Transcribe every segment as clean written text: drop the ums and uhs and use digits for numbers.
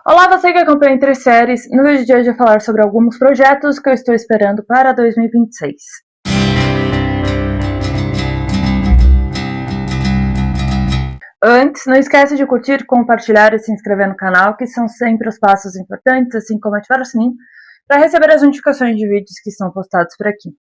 Olá, você que acompanha Entre Séries. No vídeo de hoje eu vou falar sobre alguns projetos que eu estou esperando para 2026. Antes, não esquece de curtir, compartilhar e se inscrever no canal, que são sempre os passos importantes, assim como ativar o sininho, para receber as notificações de vídeos que são postados por aqui.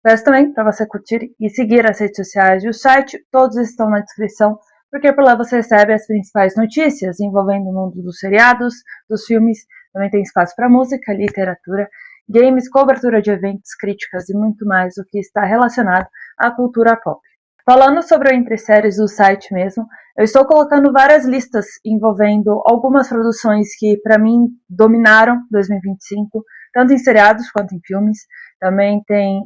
Peço também para você curtir e seguir as redes sociais e o site, todos estão na descrição, porque por lá você recebe as principais notícias envolvendo o mundo dos seriados, dos filmes, também tem espaço para música, literatura, games, cobertura de eventos, críticas e muito mais o que está relacionado à cultura pop. Falando sobre o Entre Séries do site mesmo, eu estou colocando várias listas envolvendo algumas produções que para mim dominaram 2025, tanto em seriados quanto em filmes. Também tem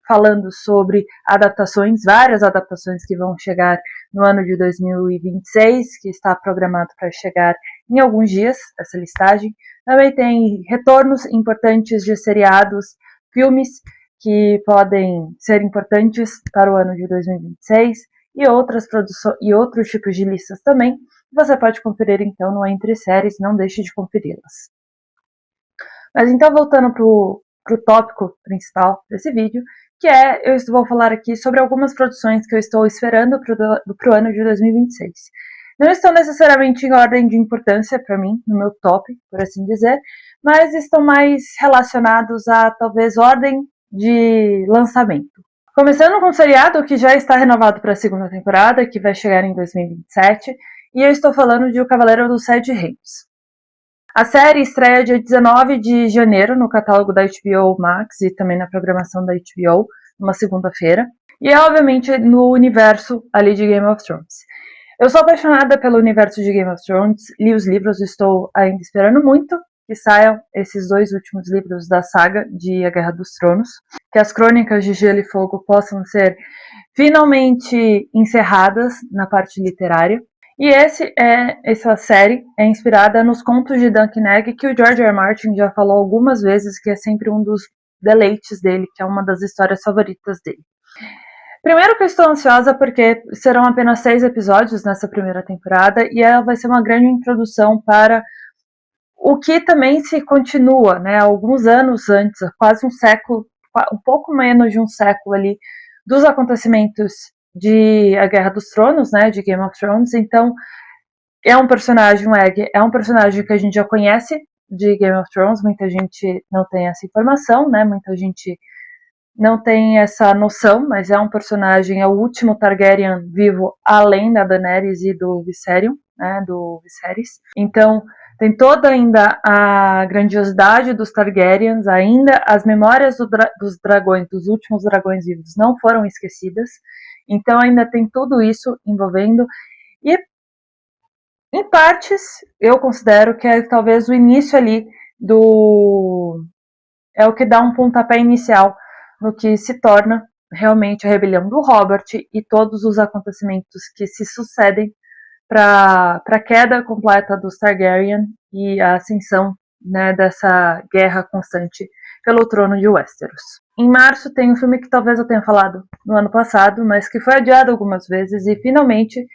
falando sobre adaptações, várias adaptações que vão chegar no ano de 2026, que está programado para chegar em alguns dias, essa listagem. Também tem retornos importantes de seriados, filmes que podem ser importantes para o ano de 2026 e outras produções e outros tipos de listas também. Você pode conferir então no Entre Séries, não deixe de conferi-las. Mas então voltando para o tópico principal desse vídeo, que é, eu vou falar aqui sobre algumas produções que eu estou esperando para o ano de 2026. Não estão necessariamente em ordem de importância para mim, no meu top, por assim dizer, mas estão mais relacionados a talvez ordem de lançamento. Começando com o seriado que já está renovado para a segunda temporada, que vai chegar em 2027, e eu estou falando de O Cavaleiro dos Sete Reinos. A série estreia dia 19 de janeiro no catálogo da HBO Max e também na programação da HBO, numa segunda-feira. E é obviamente no universo ali de Game of Thrones. Eu sou apaixonada pelo universo de Game of Thrones, li os livros, estou ainda esperando muito que saiam esses dois últimos livros da saga de A Guerra dos Tronos, que as crônicas de Gelo e Fogo possam ser finalmente encerradas na parte literária. E essa série é inspirada nos contos de Dunk Neg, que o George R. R. Martin já falou algumas vezes, que é sempre um dos deleites dele, que é uma das histórias favoritas dele. Primeiro que eu estou ansiosa porque serão apenas 6 episódios nessa primeira temporada e ela vai ser uma grande introdução para o que também se continua, né, alguns anos antes, quase um século, um pouco menos de um século ali, dos acontecimentos de A Guerra dos Tronos, né, de Game of Thrones. Então, é um personagem, o Egg, é um personagem que a gente já conhece de Game of Thrones, muita gente não tem essa informação, né, muita gente não tem essa noção, mas é um personagem, é o último Targaryen vivo além da Daenerys e do Viserion, né, do Viserys. Então, tem toda ainda a grandiosidade dos Targaryens, ainda as memórias dos dragões, dos últimos dragões vivos não foram esquecidas. Então ainda tem tudo isso envolvendo e em partes eu considero que é talvez o início ali é o que dá um pontapé inicial no que se torna realmente a rebelião do Robert e todos os acontecimentos que se sucedem para a queda completa dos Targaryen e a ascensão, né, dessa guerra constante pelo trono de Westeros. Em março tem um filme que talvez eu tenha falado no ano passado, mas que foi adiado algumas vezes e finalmente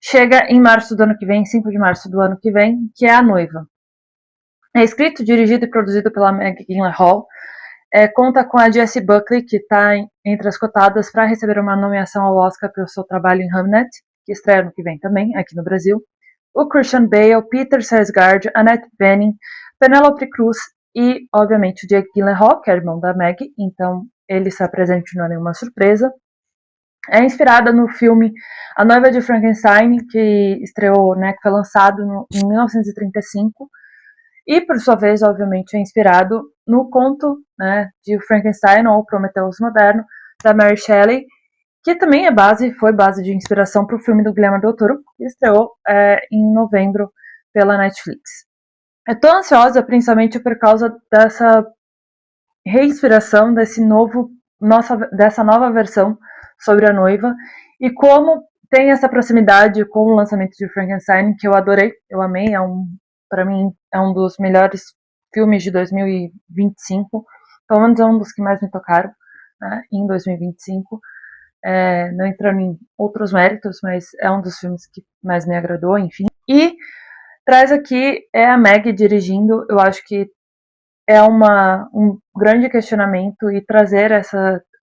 chega em março do ano que vem, 5 de março do ano que vem, que é A Noiva. É escrito, dirigido e produzido pela Maggie Gyllenhaal. Conta com a Jessie Buckley, que está entre as cotadas para receber uma nomeação ao Oscar pelo seu trabalho em Hamnet, que estreia no que vem também, aqui no Brasil. O Christian Bale, Peter Sarsgaard, Annette Bening, Penelope Cruz e, obviamente, o Jake Gyllenhaal, que é irmão da Maggie, então ele está presente, não é nenhuma surpresa. É inspirada no filme A Noiva de Frankenstein, que estreou, né, que foi lançado em 1935, e, por sua vez, obviamente, é inspirado no conto, né, de Frankenstein, ou Prometheus Moderno, da Mary Shelley, que também foi base de inspiração para o filme do Guillermo del Toro, que estreou em novembro pela Netflix. Eu estou ansiosa, principalmente por causa dessa reinspiração dessa nova versão sobre a noiva, e como tem essa proximidade com o lançamento de Frankenstein, que eu adorei, eu amei, para mim é um dos melhores filmes de 2025, pelo menos é um dos que mais me tocaram, né, em 2025, não entrando em outros méritos, mas é um dos filmes que mais me agradou, enfim. E traz aqui é a Meg dirigindo. Eu acho que é um grande questionamento, e trazer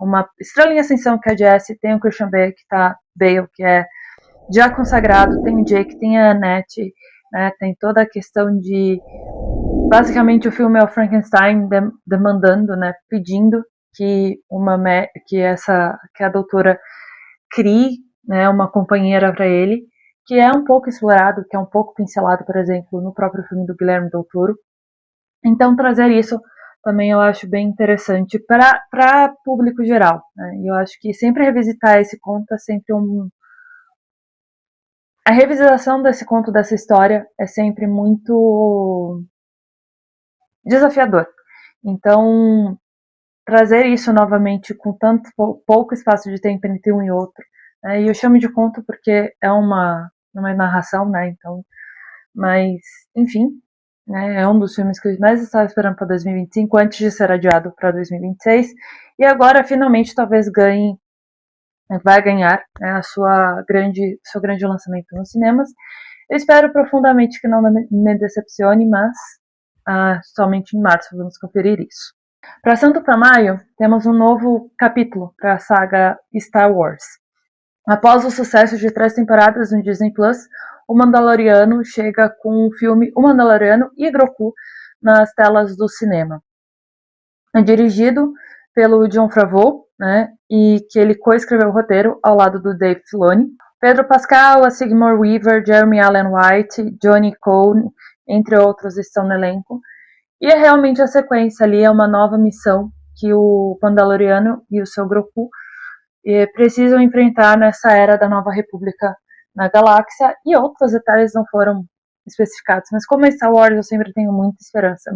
uma estrela em ascensão que é a Jessie, tem o Christian Bale, que é já consagrado, tem o Jake, tem a Annette, né, tem toda a questão de, basicamente o filme é o Frankenstein demandando, né, pedindo que que a doutora crie, né, uma companheira para ele, que é um pouco explorado, que é um pouco pincelado, por exemplo, no próprio filme do Guilherme Del Toro. Então, trazer isso também eu acho bem interessante para público geral, né? E eu acho que sempre revisitar esse conto é sempre a revisitação desse conto, dessa história, é sempre muito desafiador. Então, trazer isso novamente com tanto pouco espaço de tempo entre um e outro, né? E eu chamo de conto porque é uma narração, né? Então, mas, enfim, né? É um dos filmes que eu mais estava esperando para 2025, antes de ser adiado para 2026, e agora finalmente talvez vai ganhar, né, seu grande lançamento nos cinemas. Eu espero profundamente que não me decepcione, mas somente em março vamos conferir isso. Para Santo para Maio, temos um novo capítulo para a saga Star Wars. Após o sucesso de 3 temporadas no Disney Plus, o Mandaloriano chega com o filme O Mandaloriano e Grogu nas telas do cinema. É dirigido pelo Jon Favreau, né, e que ele coescreveu o roteiro ao lado do Dave Filoni. Pedro Pascal, a Sigourney Weaver, Jeremy Allen White, Johnny Cohen, entre outros, estão no elenco. E é realmente a sequência ali, é uma nova missão que o Mandaloriano e o seu Grogu precisam enfrentar nessa era da Nova República na galáxia, e outros detalhes não foram especificados. Mas como é Star Wars, eu sempre tenho muita esperança,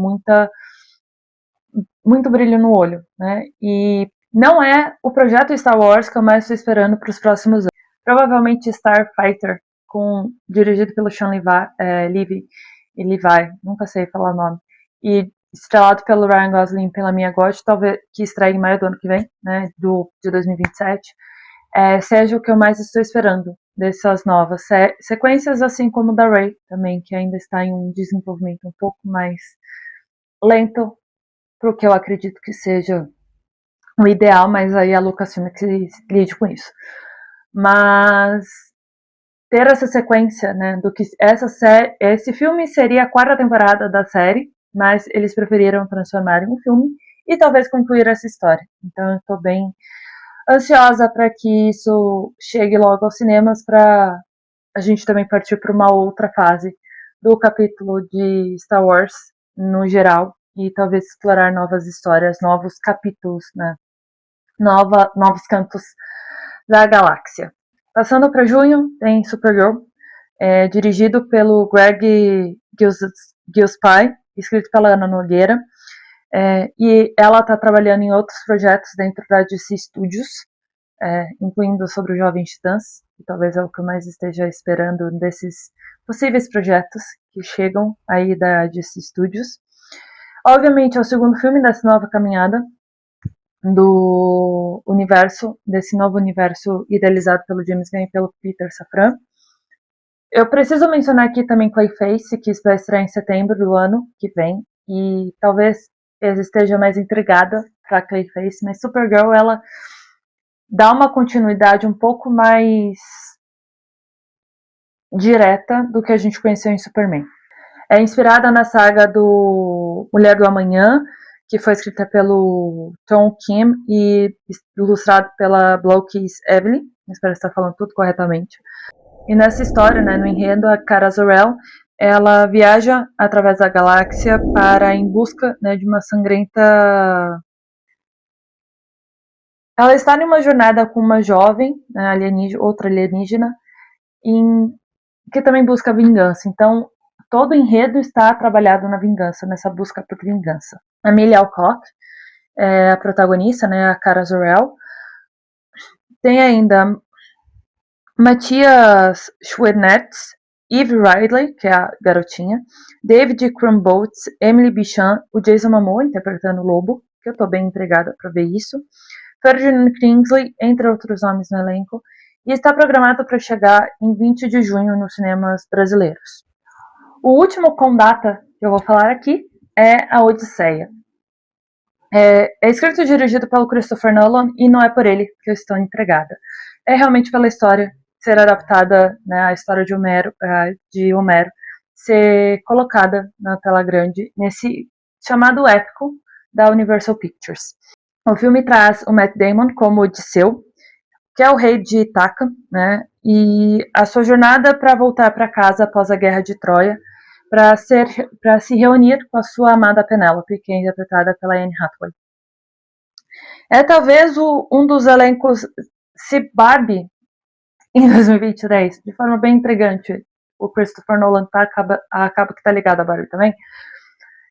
muito brilho no olho, né? E não é o projeto Star Wars que eu mais estou esperando para os próximos anos. Provavelmente Starfighter, dirigido pelo Sean Levi, nunca sei falar o nome, e estrelado pelo Ryan Gosling e pela Mia Goth, talvez, que estreia em maio do ano que vem, né, de 2027, seja o que eu mais estou esperando dessas novas sequências, assim como da Rey também, que ainda está em um desenvolvimento um pouco mais lento, para o que eu acredito que seja o ideal, mas aí a Lucasfilm que lide com isso. Mas ter essa sequência, né, do que esse filme seria a 4ª temporada da série, mas eles preferiram transformar em um filme e talvez concluir essa história. Então eu estou bem ansiosa para que isso chegue logo aos cinemas, para a gente também partir para uma outra fase do capítulo de Star Wars no geral, e talvez explorar novas histórias, novos capítulos, né? Novos cantos da galáxia. Passando para junho, tem Supergirl, dirigido pelo Greg Gillespie, escrito pela Ana Nogueira, e ela está trabalhando em outros projetos dentro da DC Studios, incluindo sobre o Jovem Titãs, que talvez é o que eu mais esteja esperando desses possíveis projetos que chegam aí da DC Studios. Obviamente é o segundo filme dessa nova caminhada desse novo universo idealizado pelo James Gunn e pelo Peter Safran. Eu preciso mencionar aqui também Clayface, que vai estrear em setembro do ano que vem, e talvez eu esteja mais intrigada para Clayface, mas Supergirl, ela dá uma continuidade um pouco mais direta do que a gente conheceu em Superman. É inspirada na saga do Mulher do Amanhã, que foi escrita pelo Tom Kim e ilustrado pela Bloquis Evelyn, espero estar falando tudo corretamente. E nessa história, né, no enredo, a Kara Zor-El, ela viaja através da galáxia em busca, né, de uma sangrenta... Ela está em uma jornada com uma jovem, né, outra alienígena, que também busca vingança. Então, todo o enredo está trabalhado na vingança, nessa busca por vingança. A Emilia Alcock é a protagonista, né, a Kara Zor-El. Tem ainda Matthias Schoenaerts, Eve Ridley, que é a garotinha, David Krumboltz, Emily Bichon, o Jason Momoa interpretando o Lobo, que eu tô bem intrigada para ver isso, Ferdinand Kingsley, entre outros nomes no elenco, e está programado para chegar em 20 de junho nos cinemas brasileiros. O último com data que eu vou falar aqui é A Odisseia. É escrito e dirigido pelo Christopher Nolan e não é por ele que eu estou entregada. É realmente pela história ser adaptada, né, a história de Homero ser colocada na tela grande nesse chamado épico da Universal Pictures. O filme traz o Matt Damon como Odisseu, que é o rei de Ítaca, né, e a sua jornada para voltar para casa após a Guerra de Troia, para se reunir com a sua amada Penélope, que é interpretada pela Anne Hathaway. É talvez um dos elencos, se Barbie em 2023, de forma bem intrigante, o Christopher Nolan acaba que tá ligado a Barbie também.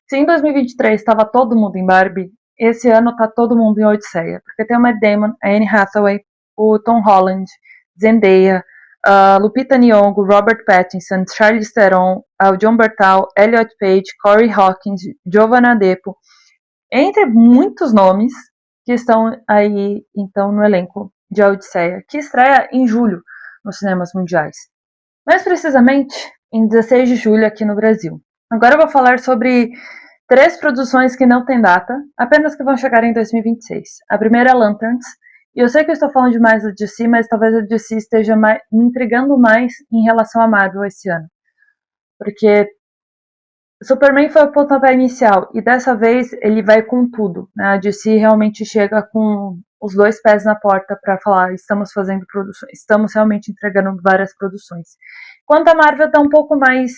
Se em 2023 estava todo mundo em Barbie, esse ano tá todo mundo em Odisseia, porque tem o Matt Damon, a Anne Hathaway, o Tom Holland, Zendaya, Lupita Nyong'o, Robert Pattinson, Charlize Theron, o Jon Bernthal, Elliot Page, Corey Hawkins, Giovanna Depo, entre muitos nomes que estão aí, então, no elenco de A Odisseia, que estreia em julho nos cinemas mundiais. Mais precisamente, em 16 de julho aqui no Brasil. Agora eu vou falar sobre 3 produções que não têm data, apenas que vão chegar em 2026. A primeira é Lanterns, e eu sei que eu estou falando demais da DC, mas talvez a DC esteja me intrigando mais em relação a Marvel esse ano. Porque Superman foi o pontapé inicial, e dessa vez ele vai com tudo, né? A DC realmente chega com os 2 pés na porta para falar, estamos fazendo produções, estamos realmente entregando várias produções. Quanto a Marvel tá um pouco mais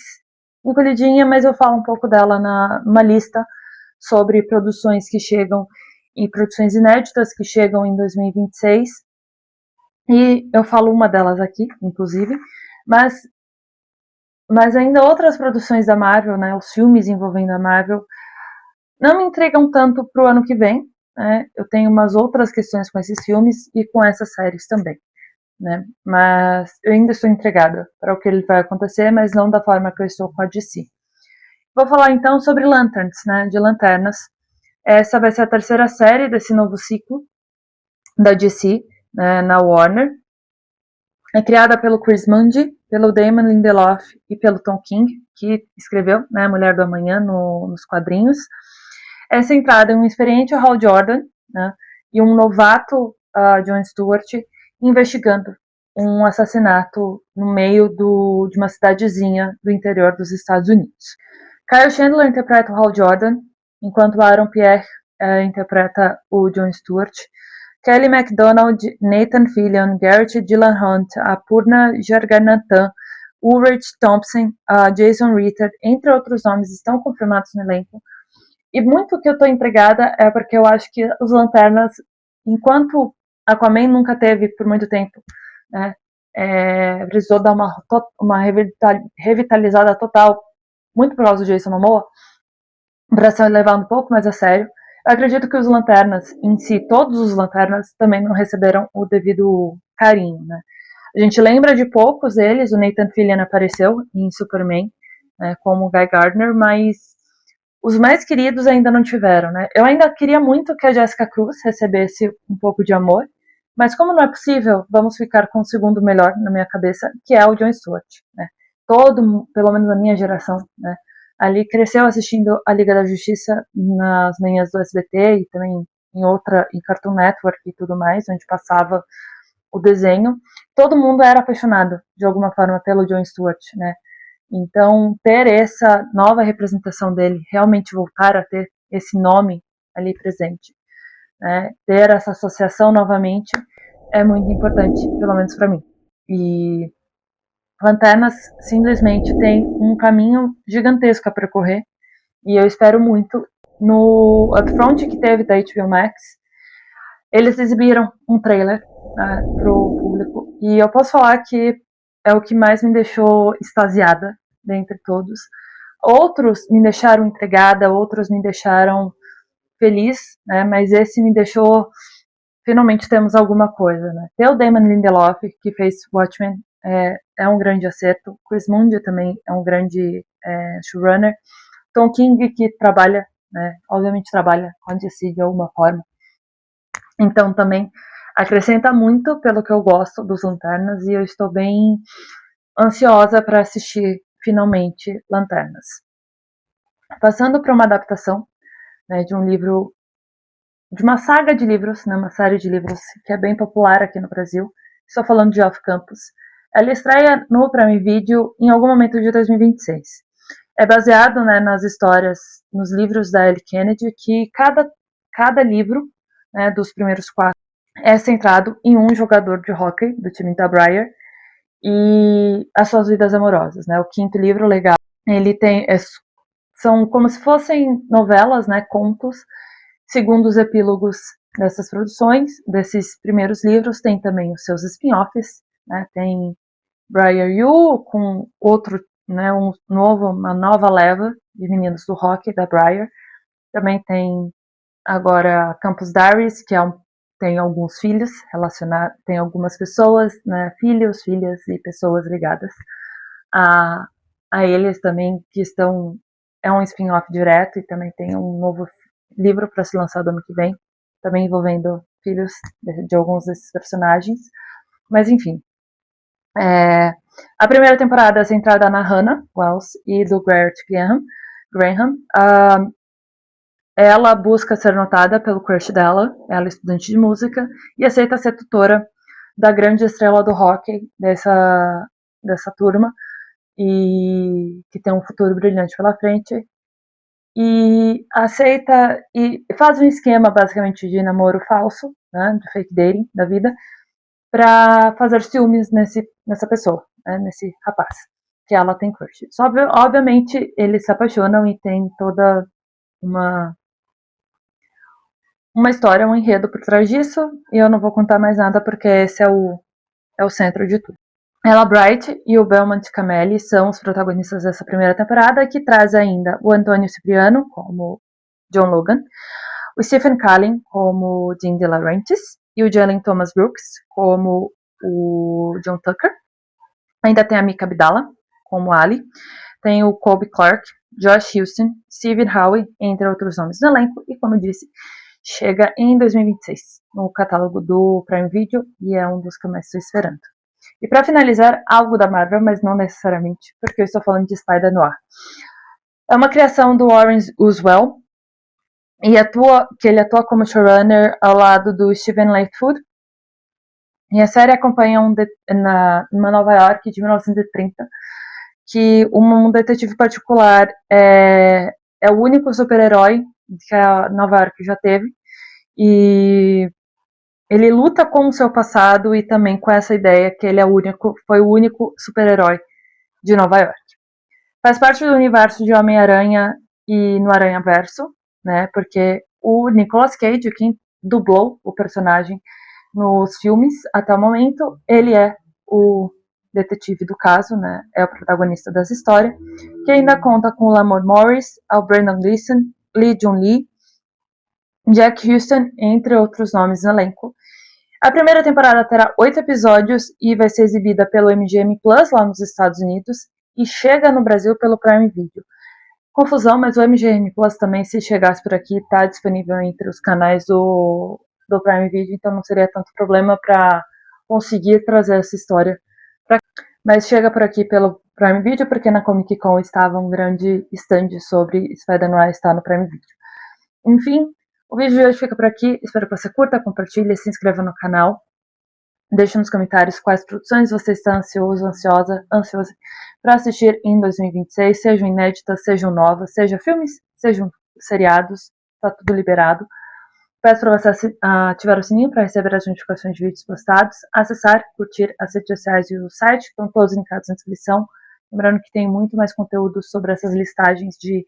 encolhidinha, mas eu falo um pouco dela numa lista sobre produções que chegam e produções inéditas que chegam em 2026. E eu falo uma delas aqui, inclusive, mas ainda outras produções da Marvel, né, os filmes envolvendo a Marvel, não me entregam tanto pro ano que vem, né? Eu tenho umas outras questões com esses filmes e com essas séries também, né? Mas eu ainda estou entregada para o que ele vai acontecer, mas não da forma que eu estou com a DC. Vou falar então sobre Lanterns, né, de Lanternas. Essa vai ser a terceira série desse novo ciclo da DC, né, na Warner. É criada pelo Chris Mundi, pelo Damon Lindelof e pelo Tom King, que escreveu, né, Mulher do Amanhã nos quadrinhos. É centrada em um experiente Hal Jordan, né, e um novato Jon Stewart investigando um assassinato no meio de uma cidadezinha do interior dos Estados Unidos. Kyle Chandler interpreta o Hal Jordan, enquanto Aaron Pierre interpreta o Jon Stewart. Kelly MacDonald, Nathan Fillion, Garrett Dillahunt, Hunt, Apurna Jarganathan, Ulrich Thompson, Jason Ritter, entre outros nomes, estão confirmados no elenco. E muito que eu tô entregada é porque eu acho que os Lanternas, enquanto Aquaman nunca teve por muito tempo, né, precisou dar uma revitalizada total, muito por causa do Jason Momoa, para ser levado um pouco mais a sério. Eu acredito que os Lanternas em si, todos os Lanternas, também não receberam o devido carinho, né? A gente lembra de poucos deles, o Nathan Fillion apareceu em Superman, né, como Guy Gardner, mas os mais queridos ainda não tiveram, né? Eu ainda queria muito que a Jessica Cruz recebesse um pouco de amor, mas como não é possível, vamos ficar com o segundo melhor na minha cabeça, que é o Jon Stewart, né? Pelo menos a minha geração, né, ali cresceu assistindo a Liga da Justiça nas manhãs do SBT e também em Cartoon Network e tudo mais, onde passava o desenho. Todo mundo era apaixonado, de alguma forma, pelo Jon Stewart, né? Então, ter essa nova representação dele, realmente voltar a ter esse nome ali presente, né? Ter essa associação novamente é muito importante, pelo menos para mim. E Lanternas simplesmente tem um caminho gigantesco a percorrer e eu espero muito. No upfront que teve da HBO Max, eles exibiram um trailer, né, pro público e eu posso falar que é o que mais me deixou extasiada dentre todos. Outros me deixaram entregada, outros me deixaram feliz, né, mas esse me deixou, finalmente temos alguma coisa, né. Ter o Damon Lindelof, que fez Watchmen, é um grande acerto. Chris Mundi também é um grande showrunner. Tom King, que trabalha, né, obviamente trabalha com a DC de alguma forma. Então também acrescenta muito pelo que eu gosto dos Lanternas e eu estou bem ansiosa para assistir finalmente Lanternas. Passando para uma adaptação, né, de um livro, de uma saga de livros, né, uma série de livros que é bem popular aqui no Brasil. Estou falando de Off Campus. Ela estreia no Prime Video em algum momento de 2026. É baseado, né, nas histórias, nos livros da Ellie Kennedy, que cada livro, né, dos primeiros 4 é centrado em um jogador de hóquei do time da Briar e as suas vidas amorosas, né? O quinto livro, legal, ele tem são como se fossem novelas, né, contos, segundo os epílogos dessas produções, desses primeiros livros. Tem também os seus spin-offs, né? Tem Briar U com outro, né, uma nova leva de meninos do rock da Briar. Também tem agora Campus Diaries, que tem alguns filhos relacionados, tem algumas pessoas, né, filhos, filhas e pessoas ligadas a eles também, que é um spin-off direto, e também tem um novo livro para ser lançado ano que vem, também envolvendo filhos de alguns desses personagens. Mas enfim, a primeira temporada é centrada na Hannah Wells e do Garrett Graham. Ela busca ser notada pelo crush dela, ela é estudante de música, e aceita ser tutora da grande estrela do rock dessa turma, e que tem um futuro brilhante pela frente. E aceita e faz um esquema basicamente de namoro falso, né, de fake dating da vida, para fazer ciúmes nessa pessoa, né, nesse rapaz, que ela tem crush. Só, obviamente eles se apaixonam e tem toda uma história, um enredo por trás disso, e eu não vou contar mais nada porque esse é o centro de tudo. Ella Bright e o Belmont Cameli são os protagonistas dessa primeira temporada, que traz ainda o Antônio Cipriano como John Logan, o Stephen Cullen como Dean De Laurentiis e o Jalen Thomas Brooks como o John Tucker. Ainda tem a Mika Abdallah como Ali, tem o Colby Clark, Josh Houston, Stephen Howe, entre outros nomes no elenco, e como eu disse, chega em 2026 no catálogo do Prime Video, e é um dos que eu mais estou esperando. E para finalizar, algo da Marvel, mas não necessariamente, porque eu estou falando de Spider-Noir. É uma criação do Warren Uswell, e que ele atua como showrunner ao lado do Steven Lightfoot. E a série acompanha uma Nova York de 1930, que um detetive particular é o único super-herói que a Nova York já teve, e ele luta com o seu passado e também com essa ideia que ele foi o único super-herói de Nova York. Faz parte do universo de Homem-Aranha e no Aranhaverso, né? Porque o Nicolas Cage, quem dublou o personagem nos filmes até o momento, ele é o detetive do caso, né? É o protagonista das histórias, que ainda conta com o Lamar Morris, o Brendan Gleeson, Lee Jun Lee, Jack Huston, entre outros nomes no elenco. A primeira temporada terá 8 episódios e vai ser exibida pelo MGM Plus lá nos Estados Unidos e chega no Brasil pelo Prime Video. Confusão, mas o MGM Plus também, se chegasse por aqui, está disponível entre os canais do Prime Video, então não seria tanto problema para conseguir trazer essa história. Mas chega por aqui pelo Prime Video, porque na Comic Con estava um grande stand sobre Spider-Noir, está no Prime Video. Enfim, o vídeo de hoje fica por aqui. Espero que você curta, compartilhe, se inscreva no canal. Deixe nos comentários quais produções você está ansiosa para assistir em 2026, sejam inéditas, sejam novas, sejam filmes, sejam seriados, está tudo liberado. Peço para você ativar o sininho para receber as notificações de vídeos postados, acessar, curtir as redes sociais e o site, que estão todos linkados na descrição. Lembrando que tem muito mais conteúdo sobre essas listagens de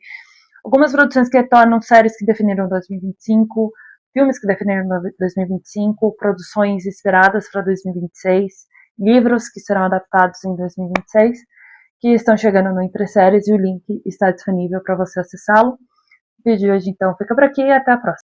algumas produções que retornam, séries que definiram 2025, filmes que definiram 2025, produções esperadas para 2026, livros que serão adaptados em 2026, que estão chegando no Entre Séries, e o link está disponível para você acessá-lo. O vídeo de hoje, então, fica por aqui e até a próxima.